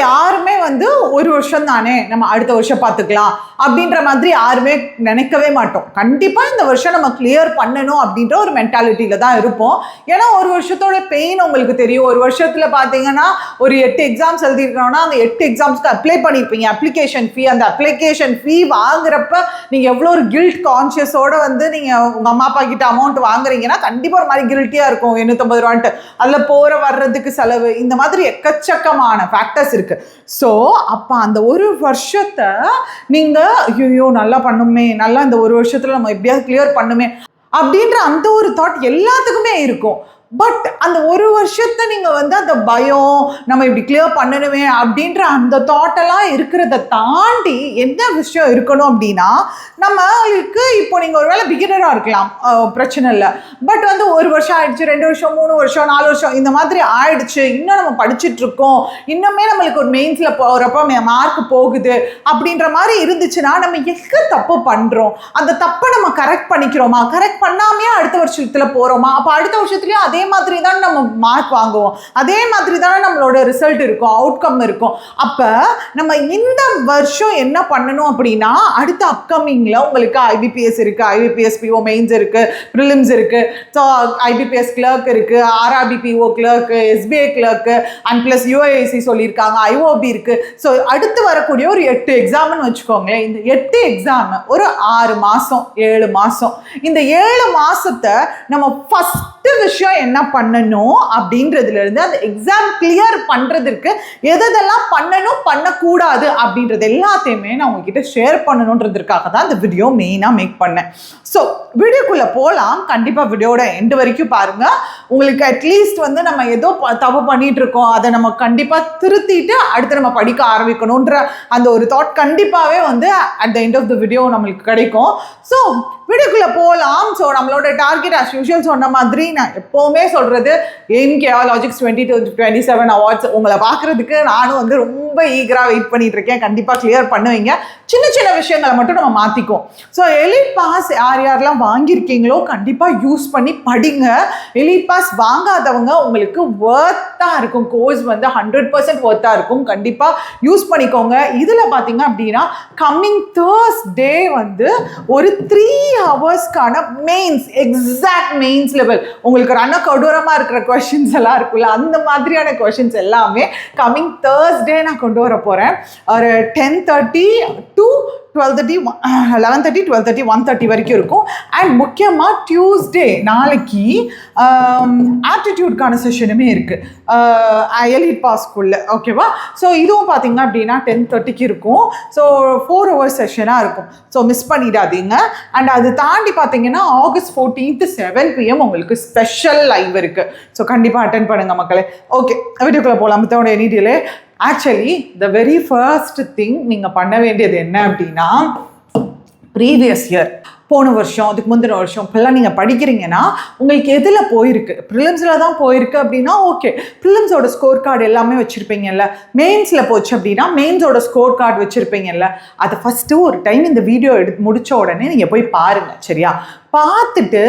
யாருமே வந்து ஒரு வருஷம் தானே நம்ம அடுத்த வருஷம் பார்த்துக்கலாம் அப்படின்ற மாதிரி யாருமே நினைக்கவே மாட்டோம். கண்டிப்பாக இந்த வருஷம் நம்ம கிளியர் பண்ணணும் அப்படின்ற ஒரு மென்டாலிட்டியில தான் இருப்போம். ஏன்னா ஒரு வருஷத்தோட பெயின் உங்களுக்கு தெரியும். ஒரு வருஷத்தில் பார்த்தீங்கன்னா ஒரு 8 எக்ஸாம்ஸ் எழுதிருக்கோம்னா அந்த 8 எக்ஸாம்ஸ்க்கு அப்ளை பண்ணியிருப்பீங்க. அப்ளிகேஷன் ஃபீ, அந்த அப்ளிகேஷன் ஃபீ வாங்குறப்ப நீங்கள் எவ்வளோ ஒரு கில்ட் கான்ஷியஸோட வந்து நீங்கள் உங்கள் அம்மா அப்பா கிட்ட அமௌண்ட் வாங்குறீங்கன்னா கண்டிப்பாக ஒரு மாதிரி கில்ட்டியாக இருக்கும். 850 ரூபான்ட்டு அதில் போகிற வர்றதுக்கு செலவு, இந்த மாதிரி எக்கச்சக்கமான ஃபேக்டர்ஸ் இருக்கு. ஸோ அப்போ அந்த ஒரு வருஷத்தை நீங்கள் ஐயோ நல்லா பண்ணுமே, நல்லா இந்த ஒரு வருஷத்துல நம்ம எப்படியாவது கிளியர் பண்ணுமே அப்படின்ற அந்த ஒரு தாட் எல்லாத்துக்குமே இருக்கும். பட் அந்த ஒரு வருஷத்தை நீங்கள் வந்து அந்த பயம் நம்ம இப்படி கிளியர் பண்ணணுமே அப்படின்ற அந்த தாட்டெல்லாம் இருக்கிறத தாண்டி என்ன விஷயம் இருக்கணும் அப்படின்னா, நம்மளுக்கு இப்போ நீங்கள் ஒரு வேளை பிகினராக இருக்கலாம், பிரச்சனை இல்லை. பட் வந்து ஒரு வருஷம் ஆயிடுச்சு, 2 வருஷம், 3 வருஷம், 4 வருஷம் இந்த மாதிரி ஆயிடுச்சு, இன்னும் நம்ம படிச்சுட்டு இருக்கோம், இன்னுமே நம்மளுக்கு ஒரு மெயின்ஸில் போகிறப்ப மார்க் போகுது அப்படின்ற மாதிரி இருந்துச்சுன்னா நம்ம எங்கே தப்பு பண்ணுறோம், அந்த தப்பை நம்ம கரெக்ட் பண்ணிக்கிறோமா, கரெக்ட் பண்ணாமே அடுத்த வருஷத்தில் போகிறோமா, அப்போ அடுத்த வருஷத்துலேயும் அதே மாதிரி தான் நம்ம மார்க் வாங்குவோம், அதே மாதிரி தானே நம்மளோட ரிசல்ட் இருக்கும், அவுட்கம் இருக்கும். அப்போ நம்ம இந்த வருஷம் என்ன பண்ணணும் அப்படின்னா, அடுத்த அப்கமிங்கில் உங்களுக்கு ஐபிபிஎஸ் இருக்குது, ஐபிபிஎஸ் பிஓ மெயின்ஸ் இருக்குது, ப்ரிலிம்ஸ் இருக்குது, ஸோ ஐபிபிஎஸ் கிளர்க் இருக்குது, RRB PO clerk, SBI clerk and plus UAC சொல்லியிருக்காங்க, ஐஓபி இருக்குது. ஸோ அடுத்து வரக்கூடிய ஒரு 8 எக்ஸாம்னு வச்சுக்கோங்களேன். இந்த 8 எக்ஸாம் ஒரு 6 மாதம் 7 மாதம். இந்த 7 மாதத்தை நம்ம ஃபஸ்ட்டு விஷயம் என்ன பண்ணணும் அப்படின்றதுல இருந்து அந்த எக்ஸாம் கிளியர் பண்றதுக்கு எதெல்லாம் பண்ணணும் பண்ணக்கூடாது அப்படின்றது எல்லாத்தையுமே நான் உங்ககிட்ட ஷேர் பண்ணணுன்றதுக்காக தான் இந்த வீடியோ மெயினா மேக் பண்ணேன். ஸோ வீடியோக்குள்ள போகலாம். கண்டிப்பா வீடியோட எண்டு வரைக்கும் பாருங்க. உங்களுக்கு அட்லீஸ்ட் வந்து நம்ம ஏதோ தப்பு பண்ணிட்டு இருக்கோம், அதை நம்ம கண்டிப்பா திருத்திட்டு அடுத்து நம்ம படிக்க ஆரம்பிக்கணும்ன்ற அந்த ஒரு தாட் கண்டிப்பாவே வந்து at the end of the video நம்மளுக்கு கிடைக்கும். ஸோ வீடியோக்குள்ள போகலாம். ஸோ நம்மளோட டார்கெட் ஆஸ் யூஷுவல் சொன்ன மாதிரி நான் எப்போவுமே சொல்கிறது, எய்ம் கேஆலஜிக்ஸ் 2027 அவார்ட்ஸ் உங்களை பார்க்குறதுக்கு நானும் வந்து ரொம்ப ஈகராக வெயிட் பண்ணிட்டு இருக்கேன். கண்டிப்பாக கிளியர் பண்ணுவீங்க. சின்ன சின்ன விஷயங்களை மட்டும் நம்ம மாற்றிக்குவோம். ஸோ எலிட் பாஸ் யாரெல்லாம் வாங்கியிருக்கீங்களோ கண்டிப்பாக யூஸ் பண்ணி படிங்க. எலிட் பாஸ் வாங்காதவங்க உங்களுக்கு ஒர்த்தாக இருக்கும், கோர்ஸ் வந்து 100% ஒர்த்தாக இருக்கும், கண்டிப்பாக யூஸ் பண்ணிக்கோங்க. இதில் பார்த்தீங்க அப்படின்னா கம்மிங் தேர்ஸ்டே வந்து ஒரு 3 ஹவர்ஸ்க்கான மெயின்ஸ், எக்ஸாக்ட் மெயின்ஸ் லெவல், உங்களுக்கு ரன்ன கொடூரமாக இருக்கிற கொஷின்ஸ் எல்லாம் இருக்குல்ல, அந்த மாதிரியான கொஷின்ஸ் எல்லாமே கம்மிங் தேர்ஸ்டே நான் கொண்டு வர போகிறேன். ஒரு 10:30 to 12:30, 11:30, 12:30, 1:30 வரைக்கும் இருக்கும். அண்ட் முக்கியமாக டியூஸ்டே நாளைக்கு ஆப்டிடியூட்கான செஷனுமே இருக்குது எலிட் பாஸ்க்குள்ள, ஓகேவா? ஸோ இதுவும் பார்த்தீங்க அப்படின்னா 10:30க்கு இருக்கும். ஸோ 4 hours செஷனாக இருக்கும். ஸோ மிஸ் பண்ணிடாதீங்க. அண்ட் அது தாண்டி பார்த்தீங்கன்னா August 14th 7 PM உங்களுக்கு ஸ்பெஷல் லைவ் இருக்குது. ஸோ கண்டிப்பாக அட்டென்ட் பண்ணுங்கள் மக்களே. ஓகே, வீடியோக்குள்ளே போகலாம். Without any delay. Actually the very first thing நீங்கள் பண்ண வேண்டியது என்ன அப்படின்னா, ப்ரீவியஸ் இயர், போன வருஷம், அதுக்கு முந்தின வருஷம் இப்பெல்லாம் நீங்கள் படிக்கிறீங்கன்னா உங்களுக்கு எதில் போயிருக்கு, ப்ரிலிம்ஸில் தான் போயிருக்கு அப்படின்னா ஓகே, ப்ரிலிம்ஸோட ஸ்கோர் கார்டு எல்லாமே வச்சுருப்பீங்கல்ல. மெயின்ஸில் போச்சு அப்படின்னா மெயின்ஸோட ஸ்கோர் கார்டு வச்சுருப்பீங்கல்ல. அதை ஃபஸ்ட்டு ஒரு டைம் இந்த வீடியோ முடித்த உடனே நீங்கள் போய் பாருங்கள், சரியா? பார்த்துட்டு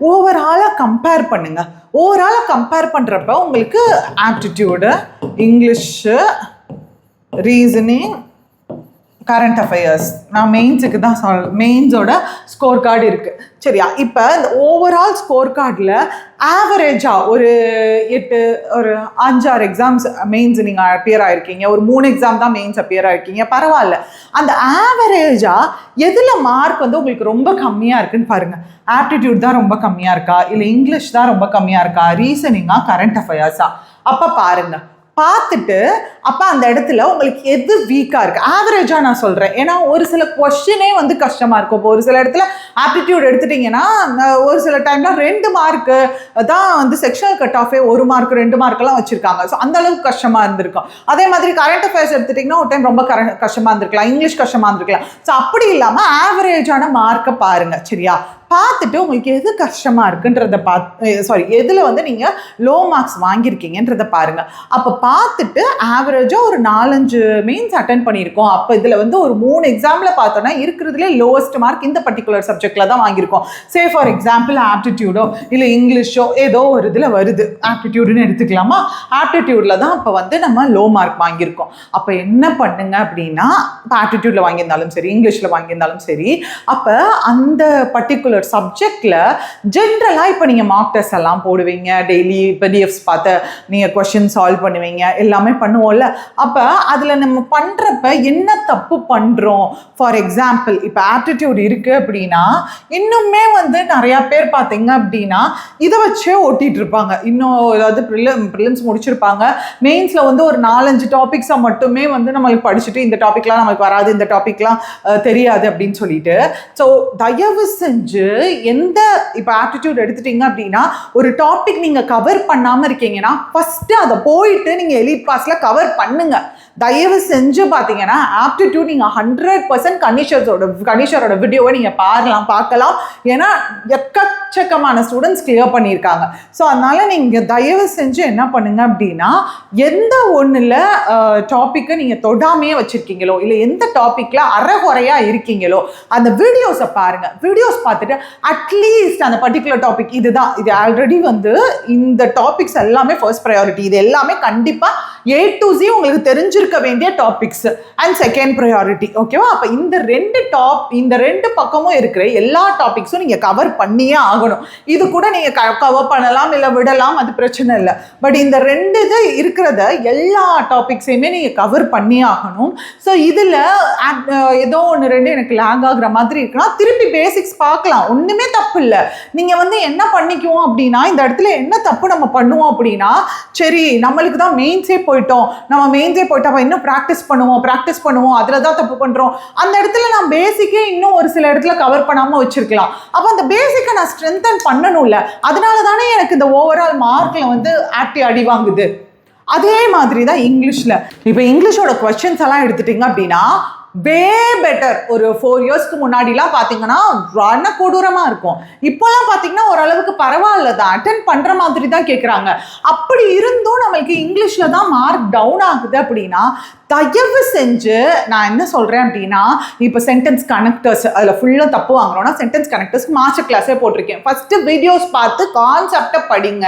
ஓவராலாக கம்பேர் பண்ணுங்கள். ஓவராலாக கம்பேர் பண்ணுறப்ப உங்களுக்கு aptitude, English, reasoning, current affairs, நான் மெயின்ஸுக்கு தான் மெயின்ஸோட ஸ்கோர் கார்டு இருக்குது, சரியா? இப்போ இந்த ஓவரால் ஸ்கோர் கார்டில் ஆவரேஜாக ஒரு 5-6 எக்ஸாம்ஸ் மெயின்ஸ் நீங்கள் அப்பியர் ஆகிருக்கீங்க, ஒரு 3 எக்ஸாம் தான் மெயின்ஸ் அப்பியர் ஆகிருக்கீங்க, பரவாயில்ல. அந்த ஆவரேஜாக எதில் மார்க் வந்து உங்களுக்கு ரொம்ப கம்மியாக இருக்குன்னு பாருங்கள். ஆப்டிடியூட் தான் ரொம்ப கம்மியாக இருக்கா, இல்லை இங்கிலீஷ் தான் ரொம்ப கம்மியாக இருக்கா, ரீசனிங்கா, கரண்ட் அஃபேர்ஸா? அப்போ பாருங்கள். பார்த்துட்டு அப்போ அந்த இடத்துல உங்களுக்கு எது வீக்காக இருக்குது, ஆவரேஜாக நான் சொல்கிறேன். ஏன்னா ஒரு சில கொஸ்டினே வந்து கஷ்டமாக இருக்கும். இப்போ ஒரு சில இடத்துல ஆப்டிடியூட் எடுத்துட்டிங்கன்னா ஒரு சில டைமில் 2 மார்க்கு தான் வந்து செக்ஷனல் கட் ஆஃபே, 1 மார்க் 2 மார்க்கெல்லாம் வச்சுருக்காங்க. ஸோ அந்தளவுக்கு கஷ்டமாக இருந்திருக்கும். அதே மாதிரி கரண்ட் அஃபேர்ஸ் எடுத்துட்டிங்கன்னா ஒரு டைம் ரொம்ப கஷ்டமாக இருந்திருக்கலாம், இங்கிலீஷ் கஷ்டமாக இருந்திருக்கலாம். ஸோ அப்படி இல்லாமல் ஆவரேஜான மார்க்கை பாருங்கள், சரியா? பார்த்துட்டு உங்களுக்கு எது கஷ்டமாக இருக்குன்றத எதில் வந்து நீங்கள் லோ மார்க்ஸ் வாங்கியிருக்கீங்கன்றதை பாருங்கள். அப்போ பார்த்துட்டு ஆவரேஜாக ஒரு 4-5 மெயின்ஸ் அட்டென்ட் பண்ணியிருக்கோம். அப்போ இதில் வந்து ஒரு 3 எக்ஸாமில் பார்த்தோன்னா இருக்கிறதுலே லோவஸ்ட் மார்க் இந்த பர்டிகுலர் சப்ஜெக்டில் தான் வாங்கியிருக்கோம். சே ஃபார் எக்ஸாம்பிள் ஆப்டிடியூடோ இல்லை இங்கிலீஷோ ஏதோ ஒரு இதில் வருது, ஆப்டிடியூடுன்னு எடுத்துக்கலாமா? ஆப்டிடியூடில் தான் அப்போ வந்து நம்ம லோ மார்க் வாங்கியிருக்கோம். அப்போ என்ன பண்ணுங்க அப்படின்னா, இப்போ ஆப்டிடியூடில் வாங்கியிருந்தாலும் சரி, இங்கிலீஷில் வாங்கியிருந்தாலும் சரி, அப்போ அந்த பர்டிகுலர் சப்ஜெக்டில் ஜென்ரலாக இப்போ நீங்கள் மார்க் டெஸ்ட் எல்லாம் போடுவீங்க, டெய்லி பிடிஎஃப்ஸ் பார்த்து நீங்கள் கொஷின் சால்வ் பண்ணுவீங்க, எல்லாமே பண்ணுவோம்ல. அப்போ அதில் நம்ம பண்ணுறப்ப என்ன தப்பு பண்ணுறோம்? ஃபார் எக்ஸாம்பிள் இப்போ ஆப்டிடியூட் இருக்குது அப்படின்னா, இன்னுமே வந்து நிறையா பேர் பார்த்தீங்க அப்படின்னா இதை வச்சே ஓட்டிகிட்டு இருப்பாங்க. இன்னும் ஏதாவது ப்ரிலிம்ஸ் முடிச்சிருப்பாங்க, மெயின்ஸில் வந்து ஒரு 4-5 டாபிக்ஸை மட்டுமே வந்து நம்மளுக்கு படிச்சுட்டு இந்த டாபிக்லாம் நமக்கு வராது, இந்த டாபிக்லாம் தெரியாது அப்படின்னு சொல்லிட்டு. ஸோ தயவு செஞ்சு எந்த இப்போ ஆப்டிடியூட் எடுத்துட்டீங்க அப்படின்னா ஒரு டாபிக் நீங்கள் கவர் பண்ணாமல் இருக்கீங்கன்னா ஃபஸ்ட்டு அதை போயிட்டு நீங்கள் எலிட் பாஸில் கவர் பண்ணுங்க. தயவு செஞ்சு பார்த்தீங்கன்னா ஆப்டிடியூட் நீங்கள் 100% கனிஷரோட வீடியோவை நீங்கள் பார்க்கலாம். ஏன்னா எக்கச்சக்கமான ஸ்டூடெண்ட்ஸ் கிளியர் பண்ணியிருக்காங்க. ஸோ அதனால் நீங்கள் தயவு செஞ்சு என்ன பண்ணுங்க அப்படின்னா, எந்த ஒன்றில் டாப்பிக்கை நீங்கள் தொடாமையே வச்சுருக்கீங்களோ இல்லை எந்த டாப்பிக்கில் அறகுறையாக இருக்கீங்களோ அந்த வீடியோஸை பாருங்கள். வீடியோஸ் பார்த்துட்டு அட்லீஸ்ட் அந்த பர்டிகுலர் டாபிக் இது ஆல்ரெடி வந்து இந்த டாபிக்ஸ் எல்லாமே ஃபர்ஸ்ட் ப்ரையாரிட்டி, இது எல்லாமே கண்டிப்பாக A to Z உங்களுக்கு தெரிஞ்சிருக்க வேண்டிய டாபிக்ஸ் அண்ட் செகண்ட் ப்ரையாரிட்டி. ஓகேவா? அப்போ இந்த ரெண்டு பக்கமும் இருக்கிற எல்லா டாபிக்ஸும் நீங்கள் கவர் பண்ணியே ஆகணும். இது கூட நீங்கள் கவர் பண்ணலாம் இல்லை விடலாம், அது பிரச்சனை இல்லை. பட் இந்த 2 இது இருக்கிறத எல்லா டாபிக்ஸையுமே நீங்கள் கவர் பண்ணியே ஆகணும். ஸோ இதில் ஏதோ 1-2 எனக்கு லேக் ஆகுற மாதிரி இருக்குன்னா திருப்பி பேசிக்ஸ் பார்க்கலாம், ஒன்றுமே தப்பு இல்லை. நீங்கள் வந்து என்ன பண்ணிக்குவோம் அப்படின்னா, இந்த இடத்துல என்ன தப்பு நம்ம பண்ணுவோம் அப்படின்னா, சரி நம்மளுக்கு தான் மெயின்ஸே போயிட்டோம், அப்போ இன்னும் ப்ராக்டிஸ் பண்ணுவோம், அதில் தான் தப்பு பண்ணுறோம். அந்த இடத்துல நான் பேசிக்கே இன்னும் ஒரு சில இடத்துல கவர் பண்ணாமல் வச்சிருக்கலாம். அப்போ அந்த பேசிக்கை நான் ஸ்ட்ரென்தன் பண்ணணும்ல, அதனால தானே எனக்கு இந்த ஓவரால் மார்க்கில் வந்து ஆப்டி அடி வாங்குது. அதே மாதிரி தான் இங்கிலீஷில். இப்போ இங்கிலீஷோட கொஸ்டின்ஸ் எல்லாம் எடுத்துட்டிங்க அப்படின்னா வே பெட்டர். ஒரு 4 இயர்ஸ்க்கு முன்னாடிலாம் பார்த்தீங்கன்னா ரண கொடூரமாக இருக்கும். இப்போலாம் பார்த்தீங்கன்னா ஓரளவுக்கு பரவாயில்ல தான், அட்டென்ட் பண்ணுற மாதிரி தான் கேட்குறாங்க. அப்படி இருந்தும் நம்மளுக்கு இங்கிலீஷில் தான் மார்க் டவுன் ஆகுது அப்படின்னா தயவு செஞ்சு நான் என்ன சொல்கிறேன் அப்படின்னா, இப்போ சென்டென்ஸ் கனெக்டர்ஸ் அதில் ஃபுல்லாக தப்பு வாங்குறோன்னா சென்டென்ஸ் கனெக்டர்ஸ்க்கு மாஸ்டர் கிளாஸே போட்டிருக்கேன். ஃபஸ்ட்டு வீடியோஸ் பார்த்து கான்செப்டை படிங்க,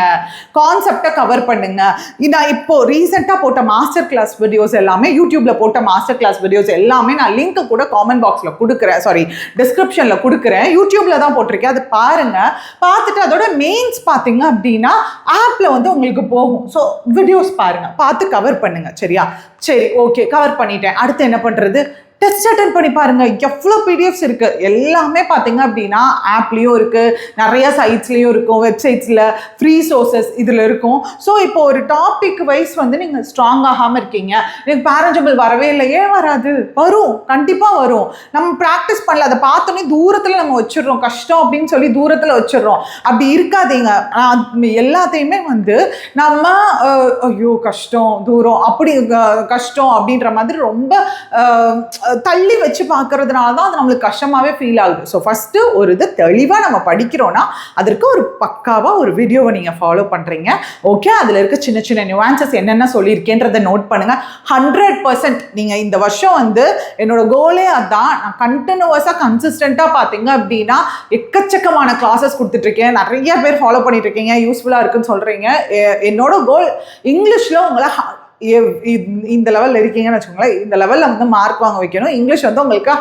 கான்செப்டை கவர் பண்ணுங்க. நான் இப்போது ரீசெண்டாக போட்ட மாஸ்டர் கிளாஸ் வீடியோஸ் எல்லாமே, யூடியூப்பில் போட்ட மாஸ்டர் கிளாஸ் வீடியோஸ் எல்லாமே நான் லிங்க்கு கூட காமெண்ட் பாக்ஸில் கொடுக்குறேன், டிஸ்கிரிப்ஷனில் கொடுக்குறேன். யூடியூப்பில் தான் போட்டிருக்கேன், அது பாருங்கள். பார்த்துட்டு அதோட மெயின்ஸ் பார்த்தீங்க அப்படின்னா ஆப்பில் வந்து உங்களுக்கு போகும். ஸோ வீடியோஸ் பாருங்கள், பார்த்து கவர் பண்ணுங்கள். சரியா? சரி, ஓகே, கவர் பண்ணிட்டேன். அடுத்து என்ன பண்ணுறது? டெஸ்ட் அட்டென்ட் பண்ணி பாருங்கள். எவ்வளோ பிடிஎஃப்ஸ் இருக்குது, எல்லாமே பார்த்தீங்க அப்படின்னா ஆப்லேயும் இருக்குது, நிறைய சைட்ஸ்லேயும் இருக்கும், வெப்சைட்ஸில் ஃப்ரீ சோர்சஸ் இதில் இருக்கும். ஸோ இப்போ ஒரு டாபிக் வைஸ் வந்து நீங்கள் ஸ்ட்ராங் ஆகாமல் இருக்கீங்க, எனக்கு பேரஞ்சபிள் வரவே இல்லை, ஏன் வராது? வரும், கண்டிப்பாக வரும். நம்ம ப்ராக்டிஸ் பண்ணல, அதை பார்த்தோன்னே தூரத்தில் நம்ம வச்சிடுறோம், கஷ்டம் அப்படின்னு சொல்லி தூரத்தில் வச்சிடுறோம். அப்படி இருக்காதீங்க. எல்லாத்தையுமே வந்து நம்ம ஐயோ கஷ்டம், தூரம், அப்படி கஷ்டம் அப்படின்ற மாதிரி ரொம்ப தள்ளி வச்சு பார்க்கறதுனால தான் அது நம்மளுக்கு கஷ்டமாகவே ஃபீல் ஆகுது. ஸோ ஃபஸ்ட்டு ஒரு இது தெளிவாக நம்ம படிக்கிறோன்னா அதற்கு ஒரு பக்காவாக ஒரு வீடியோவை நீங்கள் ஃபாலோ பண்ணுறீங்க. ஓகே, அதில் இருக்க சின்ன சின்ன நியூவான்சஸ் என்னென்ன சொல்லியிருக்கேன்றதை நோட் பண்ணுங்கள். 100% நீங்கள் இந்த வருஷம் வந்து என்னோட கோலே அதான், நான் கண்டினியூவஸாக கன்சிஸ்டண்ட்டாக பார்த்தீங்க அப்படின்னா எக்கச்சக்கமான கிளாஸஸ் கொடுத்துட்ருக்கேன், நிறைய பேர் ஃபாலோ பண்ணிட்டு இருக்கீங்க, யூஸ்ஃபுல்லாக இருக்குன்னு சொல்கிறீங்க. என்னோட கோல் இங்கிலீஷில் உங்களை இந்த லெவலில் இருக்கீங்கன்னு வச்சுக்கோங்களேன், இந்த லெவலில் வந்து மார்க் வாங்க வைக்கணும். இங்கிலீஷ் வந்து உங்களுக்கு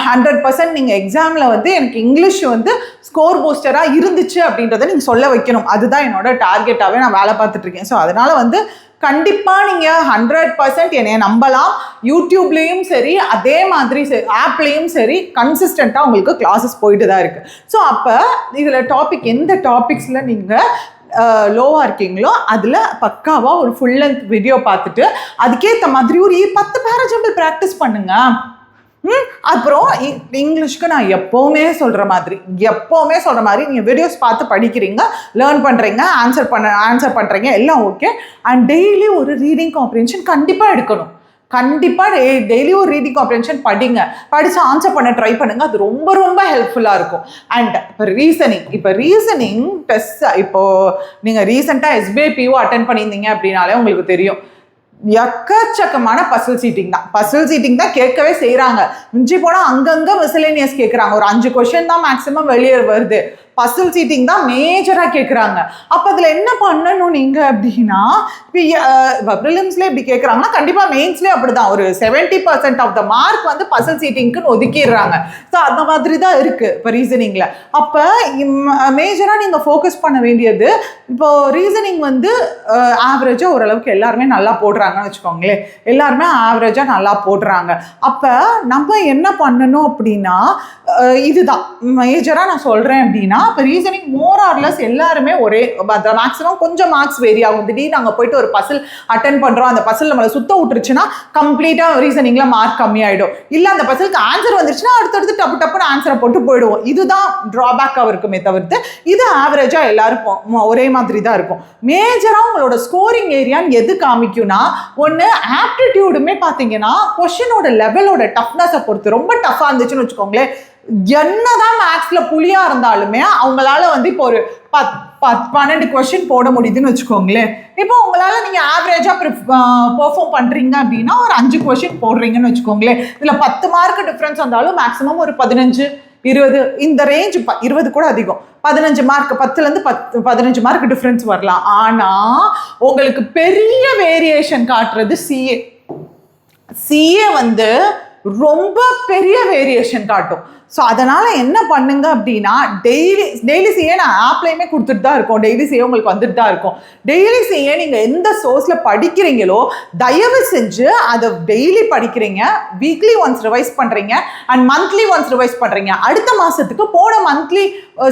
100% நீங்கள் எக்ஸாமில் வந்து எனக்கு இங்கிலீஷ் வந்து ஸ்கோர் பூஸ்டராக இருந்துச்சு அப்படின்றத நீங்கள் சொல்ல வைக்கணும். அதுதான் என்னோட டார்கெட்டாகவே நான் வேலை பார்த்துட்ருக்கேன். ஸோ அதனால் வந்து கண்டிப்பாக நீங்கள் 100% என்னைய நம்பலாம். யூடியூப்லேயும் சரி, அதே மாதிரி ஆப்லேயும் சரி, கன்சிஸ்டண்ட்டாக உங்களுக்கு கிளாஸஸ் போயிட்டு தான் இருக்குது. ஸோ அப்போ இதில் டாபிக் எந்த டாபிக்ஸில் நீங்கள் லோவாக இருக்கீங்களோ அதில் பக்காவாக ஒரு ஃபுல் லென்த் வீடியோ பார்த்துட்டு அதுக்கேற்ற மாதிரி ஒரு 10 பேராஜம்பிள் ப்ராக்டிஸ் பண்ணுங்க. அப்புறம் இங்கிலீஷ்க்கு நான் எப்போவுமே சொல்கிற மாதிரி நீங்கள் வீடியோஸ் பார்த்து படிக்கிறீங்க, லேர்ன் பண்ணுறீங்க, ஆன்சர் பண்ணுறீங்க, எல்லாம் ஓகே. அண்ட் டெய்லி ஒரு ரீடிங் காம்ப்ரிஹென்ஷன் கண்டிப்பாக எடுக்கணும். கண்டிப்பாக டெய்லி ஒரு ரீடிங் காம்ப்ரிஹென்ஷன் படித்து ஆன்சர் பண்ண ட்ரை பண்ணுங்கள். அது ரொம்ப ரொம்ப ஹெல்ப்ஃபுல்லாக இருக்கும். அண்ட் இப்போ ரீசனிங் டெஸ்ட், இப்போது நீங்கள் ரீசெண்டாக SBI PO அட்டென்ட் பண்ணியிருந்தீங்க அப்படின்னாலே உங்களுக்கு தெரியும், எக்கச்சக்கமான பசில் சீட்டிங் தான் கேட்கவே செய்கிறாங்க. மிஞ்சி போனால் அங்கங்கே மிஸ்லேனியஸ் கேட்குறாங்க. ஒரு 5 கொஷின் தான் மேக்ஸிமம் வெளியே வருது. பசில் சீட்டிங் தான் மேஜராக கேட்குறாங்க. அப்போ அதில் என்ன பண்ணணும் நீங்கள் அப்படின்னா, இப்போ ப்ரிலிம்ஸ்லேயே இப்படி கேட்குறாங்கன்னா கண்டிப்பாக மெயின்ஸ்லேயே அப்படி தான். ஒரு 70% ஆஃப் த மார்க் வந்து பசில் சீட்டிங்க்குன்னு ஒதுக்கிடுறாங்க. ஸோ அந்த மாதிரி தான் இருக்குது இப்போ ரீசனிங்கில். அப்போ மேஜராக நீங்கள் ஃபோக்கஸ் பண்ண வேண்டியது, இப்போ ரீசனிங் வந்து ஆவரேஜாக ஓரளவுக்கு எல்லாருமே நல்லா போடுறாங்கன்னு வச்சுக்கோங்களேன். எல்லாருமே ஆவரேஜாக நல்லா போடுறாங்க. அப்போ நம்ம என்ன பண்ணணும் அப்படின்னா, இதுதான் மேஜராக நான் சொல்கிறேன் அப்படின்னா, இப்போ ரீசனிங் மோர் ஆர் லெஸ் எல்லாருமே ஒரே மேக்ஸிமம் கொஞ்சம் மார்க்ஸ் வேரி ஆகும். திடீர்னு நாங்கள் போயிட்டு ஒரு பசில் அட்டென்ட் பண்ணுறோம், அந்த பசில் நம்மளை சுத்த விட்டுருச்சுன்னா கம்ப்ளீட்டாக ரீசனிங்கில் மார்க் கம்மியாயிடும். இல்லை அந்த பசிலுக்கு ஆன்சர் வந்துருச்சுன்னா அடுத்தடுத்து டப்புன்னு ஆன்சரை போட்டு போயிடுவோம். இதுதான் ட்ராபேக்காக இருக்குமே தவிர்த்து இது ஆவரேஜாக எல்லாருக்கும் ஒரே மாதிரி தான் இருக்கும். மேஜராக உங்களோட ஸ்கோரிங் ஏரியான்னு எது காமிக்கும்னா, ஒன்று ஆப்டிடியூடுமே பார்த்தீங்கன்னா கொஷினோட லெவலோட டஃப்னஸை பொறுத்து. ரொம்ப டஃப்பாக இருந்துச்சுன்னு வச்சுக்கோங்களேன், என்னதான் மேக்ஸ்ல புலியா இருந்தாலுமே அவங்களால வந்து இப்போ ஒரு 12 கொஸ்டின் போட முடியுதுன்னு வச்சுக்கோங்களேன். இப்போ உங்களால நீங்க ஆவரேஜா பெர்ஃபார்ம் பண்றீங்க அப்படின்னா ஒரு 5 கொஸ்டின் போடுறீங்கன்னு வச்சுக்கோங்களேன். இதுல 10 மார்க் டிஃபரன்ஸ் வந்தாலும் மேக்ஸிமம் ஒரு 15, 20 இந்த ரேஞ்ச், 20 கூட அதிகம், 15 மார்க், 10லேருந்து 15 மார்க் டிஃபரன்ஸ் வரலாம். ஆனா உங்களுக்கு பெரிய வேரியேஷன் காட்டுறது சிஏ வந்து ரொம்ப பெரிய வேரியேஷன் காட்டும். ஸோ அதனால் என்ன பண்ணுங்க அப்படின்னா, டெய்லி சிஏ நான் ஆப்லேயுமே கொடுத்துட்டு தான் இருக்கோம். டெய்லி சிஏ உங்களுக்கு வந்துட்டு தான் இருக்கும். டெய்லி சிஏ நீங்கள் எந்த சோர்ஸில் படிக்கிறீங்களோ தயவு செஞ்சு அதை டெய்லி படிக்கிறீங்க, வீக்லி ஒன்ஸ் ரிவைஸ் பண்ணுறீங்க அண்ட் மந்த்லி ஒன்ஸ் ரிவைஸ் பண்ணுறீங்க. அடுத்த மாதத்துக்கு போன மந்த்லி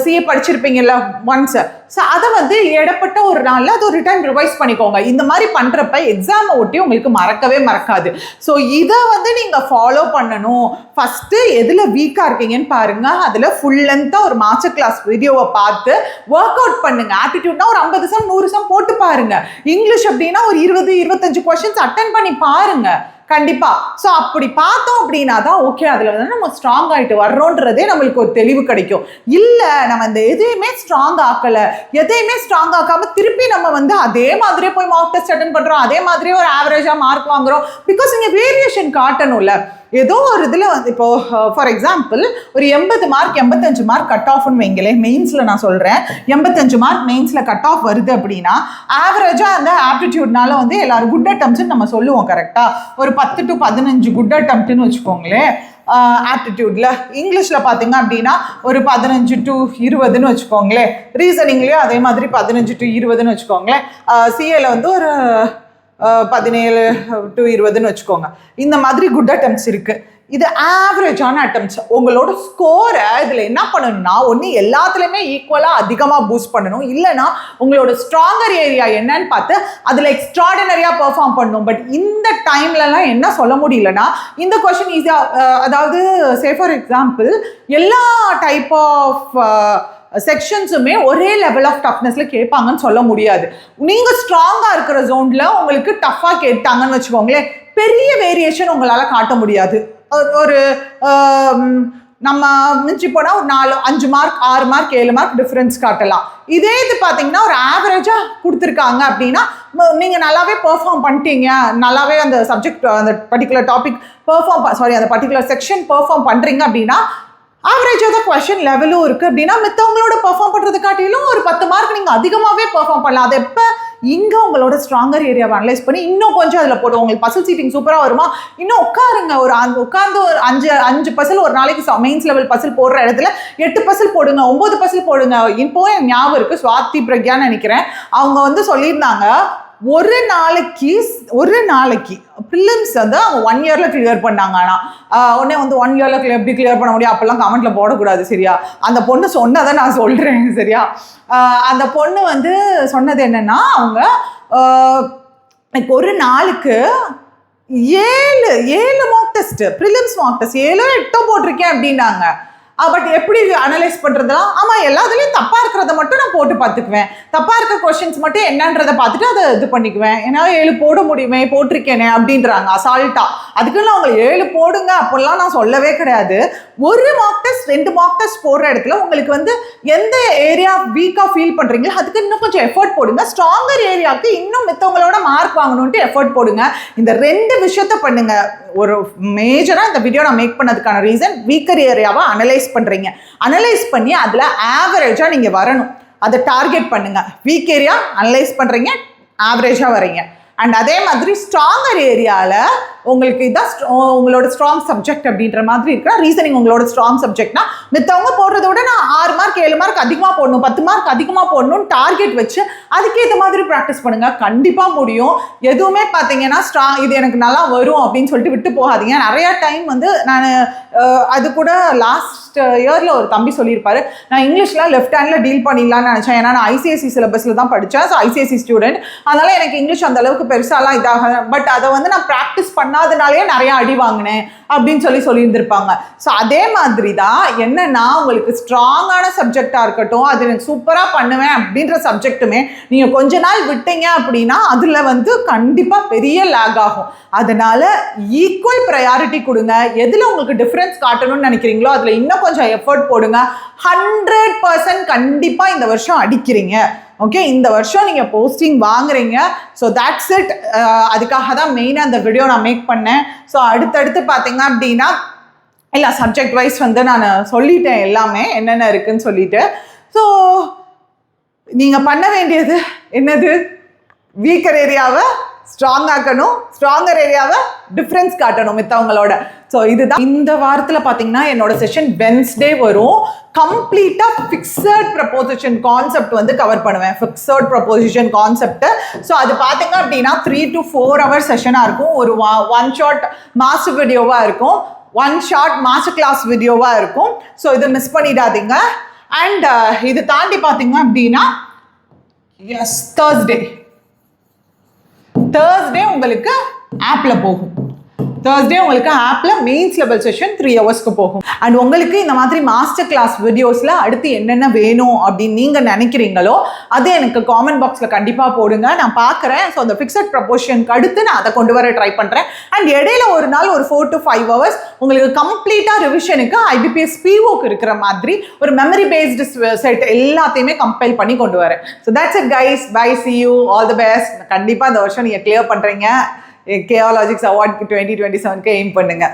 சிஏ படிச்சிருப்பீங்கல்ல ஒன்ஸ், ஸோ அதை வந்து இடப்பட்ட ஒரு நாளில் அது ஒரு டைம் ரிவைஸ் பண்ணிக்கோங்க. இந்த மாதிரி பண்ணுறப்ப எக்ஸாமை ஒட்டி உங்களுக்கு மறக்கவே மறக்காது. ஸோ இதை வந்து நீங்கள் ஃபாலோ பண்ணணும். ஃபஸ்ட்டு எதில் வீக்காக இருக்கீங்கன்னு பாருங்க, அதில் ஃபுல் லென்த்தாக ஒரு மாஸ்டர் கிளாஸ் வீடியோவை பார்த்து ஒர்க் அவுட் பண்ணுங்க. ஆப்டிடியூட்னா ஒரு 50 சம் 100 சம் போட்டு பாருங்க. இங்கிலீஷ் அப்படின்னா ஒரு 20-25 கொஸ்டின்ஸ் அட்டென்ட் பண்ணி பாருங்க கண்டிப்பா. ஸோ அப்படி பார்த்தோம் அப்படின்னா தான் ஓகே, அதில் வந்து நம்ம ஸ்ட்ராங் ஆகிட்டு வர்றோன்றதே நம்மளுக்கு ஒரு தெளிவு கிடைக்கும். இல்லை நம்ம இந்த எதையுமே ஸ்ட்ராங் ஆக்கலை, எதையுமே ஸ்ட்ராங் ஆக்காம திருப்பி நம்ம வந்து அதே மாதிரியே போய் மார்க் டெஸ்ட் அட்டென்ட் பண்ணுறோம், அதே மாதிரியே ஒரு ஆவரேஜாக மார்க் வாங்குறோம். பிகாஸ் இங்கே வேரியேஷன் காட்டணும்ல. ஏதோ ஒரு இதில் வந்து இப்போ ஃபார் எக்ஸாம்பிள் ஒரு 80 மார்க் 85 மார்க் கட் ஆஃப்னு வைங்களேன். மெயின்ஸில் நான் சொல்கிறேன், 85 மார்க் மெயின்ஸில் கட் ஆஃப் வருது அப்படின்னா ஆவரேஜாக அந்த ஆப்டிடியூட்னால வந்து எல்லாரும் குட் அட்டம்ப்ட்னு நம்ம சொல்லுவோம் கரெக்டாக. ஒரு 10 to 15 குட் அட்டம்ப்ட்னு வச்சுக்கோங்களேன். ஆப்டிடியூட்ல இங்கிலீஷில் பார்த்தீங்க அப்படின்னா ஒரு 15 to 20ன்னு வச்சுக்கோங்களேன். ரீசனிங்லேயும் அதே மாதிரி 15 to 20ன்னு வச்சுக்கோங்களேன். சிஏல வந்து ஒரு 17 to 20ன்னு வச்சுக்கோங்க. இந்த மாதிரி குட் அட்டம்ப்ட்ஸ் இருக்குது. இது ஆவரேஜான அட்டம்ப்ட்ஸ். உங்களோட ஸ்கோரை இதில் என்ன பண்ணணும்னா, ஒன்று எல்லாத்துலேயுமே ஈக்குவலாக அதிகமாக பூஸ்ட் பண்ணணும், இல்லைனா உங்களோட ஸ்ட்ராங்கர் ஏரியா என்னன்னு பார்த்து அதில் எக்ஸ்ட்ராடினரியாக பெர்ஃபார்ம் பண்ணணும். பட் இந்த டைம்லலாம் என்ன சொல்ல முடியலன்னா, இந்த கொஸ்டின் ஈஸியாக, அதாவது சே ஃபார் எக்ஸாம்பிள் எல்லா டைப் ஆஃப் செக்ஷன்ஸுமே ஒரே லெவல் ஆஃப் டஃப்னஸ்ல கேட்பாங்கன்னு சொல்ல முடியாது. நீங்கள் ஸ்ட்ராங்காக இருக்கிற ஜோனில் உங்களுக்கு டஃப்பாக கேட்டாங்கன்னு வச்சுக்கோங்களேன், பெரிய வேரியேஷன் உங்களால் காட்ட முடியாது. ஒரு நம்ம மிஞ்சி போனால் ஒரு 4-5 மார்க் 6 மார்க் 7 மார்க் டிஃப்ரென்ஸ் காட்டலாம். இதே இது பார்த்தீங்கன்னா ஒரு ஆவரேஜாக கொடுத்துருக்காங்க அப்படின்னா நீங்கள் நல்லாவே பெர்ஃபார்ம் பண்ணிட்டீங்க, நல்லாவே அந்த சப்ஜெக்ட் அந்த பர்டிகுலர் டாபிக் அந்த பர்டிகுலர் செக்ஷன் பெர்ஃபார்ம் பண்ணுறீங்க அப்படின்னா ஆவரேஜாக தான் கொஷின் லெவலும் இருக்குது அப்படின்னா மித்தவங்களோட பெர்ஃபார்ம் பண்ணுறது காட்டிலும் ஒரு 10 மார்க் நீங்கள் அதிகமாகவே பெர்ஃபார்ம் பண்ணலாம். அது எப்போ இங்கே உங்களோட ஸ்ட்ராங்கர் ஏரியாவை அனலைஸ் பண்ணி இன்னும் கொஞ்சம் அதில் போடுவோம். உங்களுக்கு பசில் சீட்டிங் சூப்பராக வருமா, இன்னும் உட்காருங்க, உட்கார்ந்து ஒரு 5 பசில் ஒரு நாளைக்கு மெயின்ஸ் லெவல் பசில் போடுற இடத்துல 8 பசில் போடுங்க, 9 பசில் போடுங்க. இப்போ என் ஞாபகம் இருக்குது, சுவாதி பிரக்யான்னு நினைக்கிறேன், அவங்க வந்து சொல்லியிருந்தாங்க ஒரு நாளைக்கு ப்ரிலிம்ஸ் வந்து அவங்க 1 இயரில் கிளியர் பண்ணாங்க. ஆனால் உடனே வந்து 1 இயரில் எப்படி கிளியர் பண்ண முடியும், அப்போல்லாம் கமெண்ட்டில் போடக்கூடாது சரியா. அந்த பொண்ணு சொன்னதை நான் சொல்கிறேன் சரியா. அந்த பொண்ணு வந்து சொன்னது என்னென்னா, அவங்க ஒரு நாளுக்கு 7 mark test, prelims mark test 7-8 போட்டிருக்கேன் அப்படின்னாங்க. பட் எப்படி அனலைஸ் பண்ணுறதுலாம் ஆமாம் எல்லாத்துலேயும் தப்பாக இருக்கிறத மட்டும் நான் போட்டு பார்த்துக்குவேன், தப்பாக இருக்க கொஷின்ஸ் மட்டும் என்னன்றதை பார்த்துட்டு அதை இது பண்ணிக்குவேன். ஏன்னா 7 போட முடியுமே போட்டிருக்கேனே அப்படின்றாங்க அசால்ட்டா. அதுக்குன்னு நான் உங்களை 7 போடுங்க அப்படிலாம் நான் சொல்லவே கிடையாது. ஒரு மார்க் டெஸ்ட் 2 மார்க் டெஸ்ட் போடுற இடத்துல உங்களுக்கு வந்து எந்த ஏரியா வீக்காக ஃபீல் பண்ணுறீங்களோ அதுக்கு இன்னும் கொஞ்சம் எஃபர்ட் போடுங்க. ஸ்ட்ராங்கர் ஏரியாவுக்கு இன்னும் மித்தவங்களோட மார்க் வாங்கணுன்ட்டு எஃபர்ட் போடுங்க. இந்த 2 விஷயத்த பண்ணுங்க. ஒரு மேஜராக இந்த வீடியோ நான் மேக் பண்ணதுக்கான ரீசன் வீக்கர் ஏரியாவை அனலைஸ் பண்ணுறீங்க. அனலைஸ் பண்ணி அதில் ஆவரேஜாக நீங்கள் வரணும், அதை டார்கெட் பண்ணுங்க. வீக் ஏரியா அனலைஸ் பண்ணுறீங்க, ஆவரேஜாக வரீங்க. அண்ட் அதே மாதிரி ஸ்ட்ராங்கர் ஏரியாவில் உங்களுக்கு இதான் உங்களோட ஸ்ட்ராங் சப்ஜெக்ட் அப்படின்ற மாதிரி இருக்கிற ரீசனிங் உங்களோட ஸ்ட்ராங் சப்ஜெக்ட்னா மித்தவங்க போடுறத விட நான் 6 மார்க் 7 மார்க் அதிகமாக போடணும், 10 மார்க் அதிகமாக போடணும்னு டார்கெட் வச்சு அதுக்கேற்ற மாதிரி ப்ராக்டிஸ் பண்ணுங்க. கண்டிப்பாக முடியும். எதுவுமே பார்த்தீங்கன்னா இது எனக்கு நல்லா வரும் அப்படின்னு சொல்லிட்டு விட்டு போகாதீங்க. நிறையா டைம் வந்து நான் அது கூட லாஸ்ட் இயரில் ஒரு தம்பி சொல்லியிருப்பாரு, நான் இங்கிலீஷில் லெஃப்ட் ஹேண்டில் டீல் பண்ணிடலான்னு நினச்சேன். ஏன்னா நான் ஐசிஎஸ்சி சிலபஸில் தான் படித்தேன். ஸோ ஐசிஎஸ்சி ஸ்டூடெண்ட், அதனால் எனக்கு இங்கிலீஷ் அந்த அளவுக்கு பெருசாலாம் இதாக, பட் அதை வந்து நான் ப்ராக்டிஸ் பண்ணாதனாலேயே நிறையா அடி வாங்கினேன் அப்படின்னு சொல்லியிருந்திருப்பாங்க. ஸோ அதே மாதிரி தான் என்னன்னா உங்களுக்கு ஸ்ட்ராங்கான சப்ஜெக்டாக இருக்கட்டும், அது எனக்கு சூப்பராக பண்ணுவேன் அப்படின்ற சப்ஜெக்ட்டுமே நீங்கள் கொஞ்ச நாள் விட்டீங்க அப்படின்னா அதில் வந்து கண்டிப்பாக பெரிய லேக் ஆகும். அதனால ஈக்குவல் ப்ரையாரிட்டி கொடுங்க. எதில் உங்களுக்கு டிஃப்ரென்ஸ் காட்டணும்னு நினைக்கிறீங்களோ அதில் இன்னும் கொஞ்சம் எஃபர்ட் போடுங்க. 100% கண்டிப்பாக இந்த வருஷம் அடிக்கிறீங்க. ஓகே, இந்த வருஷம் நீங்கள் போஸ்டிங் வாங்குறீங்க. So that's it. அதுக்காக தான் மெயினாக அந்த வீடியோ நான் மேக் பண்ணேன். ஸோ அடுத்தடுத்து பார்த்தீங்க அப்படின்னா இல்லை சப்ஜெக்ட் வைஸ் வந்து நான் சொல்லிட்டேன் எல்லாமே என்னென்ன இருக்குன்னு சொல்லிட்டு. ஸோ நீங்கள் பண்ண வேண்டியது என்னது, வீக்கர் ஏரியாவை ஸ்ட்ராங் ஆக்கணும், ஸ்ட்ராங்கர் ஏரியாவை டிஃப்ரென்ஸ் காட்டணும் மித்தவங்களோட. ஸோ இதுதான் இந்த வாரத்தில் பார்த்தீங்கன்னா என்னோட செஷன் வென்ஸ்டே வரும். கம்ப்ளீட்டாக ஃபிக்ஸட் ப்ரப்போசிஷன் கான்செப்ட் வந்து கவர் பண்ணுவேன். Fixed preposition concept. ஸோ அது பார்த்தீங்க அப்படின்னா 3 to 4 hour செஷனாக இருக்கும். ஒரு 1 ஷார்ட் மாஸ்டர் வீடியோவாக இருக்கும், 1 ஷார்ட் மாஸ்டர் கிளாஸ் வீடியோவாக இருக்கும். ஸோ இதை மிஸ் பண்ணிடாதீங்க. அண்ட் இது தாண்டி பார்த்தீங்க அப்படின்னா Thursday உங்களுக்கு ஆப்பில் போகும். Thursday உங்களுக்கு ஆப்பில் மெயின்ஸ் லெவல் செஷன் 3 hours போகும். அண்ட் உங்களுக்கு இந்த மாதிரி மாஸ்டர் கிளாஸ் வீடியோஸில் அடுத்து என்னென்ன வேணும் அப்படின்னு நீங்கள் நினைக்கிறீங்களோ அது எனக்கு காமெண்ட் பாக்ஸில் கண்டிப்பாக போடுங்க, நான் பார்க்குறேன். ஸோ அந்த ஃபிக்ஸட் ப்ரப்போஷனுக்கு அடுத்து நான் அதை கொண்டு வர ட்ரை பண்ணுறேன். அண்ட் இடையில ஒரு நாள் ஒரு 4 to 5 hours உங்களுக்கு கம்ப்ளீட்டாக ரிவிஷனுக்கு IBPS POக்கு இருக்கிற மாதிரி ஒரு மெமரி பேஸ்டு செட் எல்லாத்தையுமே கம்பைல் பண்ணி கொண்டு வரேன். So that's it guys, bye, see you, all the best. கண்டிப்பாக இந்த வருஷம் நீங்கள் கிளியர் பண்ணுறீங்க. கேஆர்லாஜிக்ஸ் அவார்ட் 2027க்கு எய்ம் பண்ணுங்க.